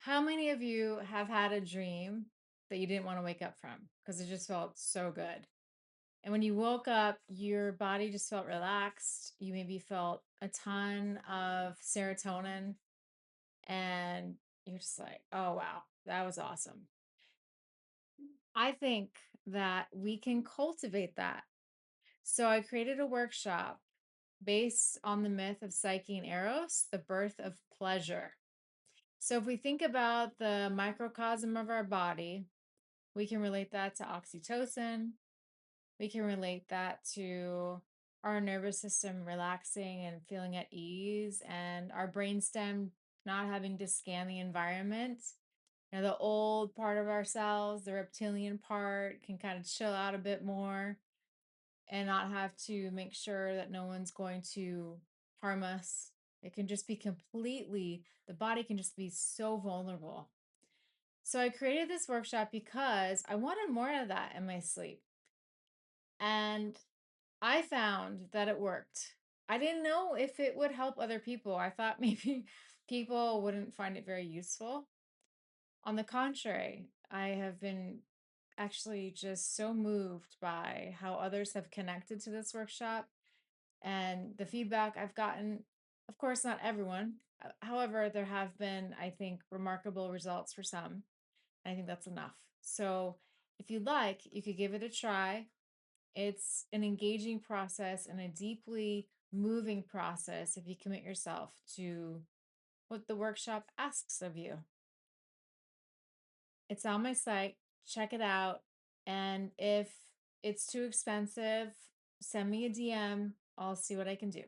How many of you have had a dream that you didn't want to wake up from because it just felt so good? And when you woke up, your body just felt relaxed. You maybe felt a ton of serotonin, and you're just like, oh, wow, that was awesome. I think that we can cultivate that. So I created a workshop based on the myth of Psyche and Eros, the birth of pleasure. So if we think about the microcosm of our body, we can relate that to oxytocin. We can relate that to our nervous system relaxing and feeling at ease, and our brainstem not having to scan the environment. The old part of ourselves, the reptilian part, can kind of chill out a bit more and not have to make sure that no one's going to harm us. It can just be completely, the body can just be so vulnerable. So I created this workshop because I wanted more of that in my sleep. And I found that it worked. I didn't know if it would help other people. I thought maybe people wouldn't find it very useful. On the contrary, I have been actually just so moved by how others have connected to this workshop and the feedback I've gotten. Of course, not everyone. However, there have been, I think, remarkable results for some. I think that's enough. So, if you'd like, you could give it a try. It's an engaging process and a deeply moving process if you commit yourself to what the workshop asks of you. It's on my site. Check it out. And if it's too expensive, send me a DM. I'll see what I can do.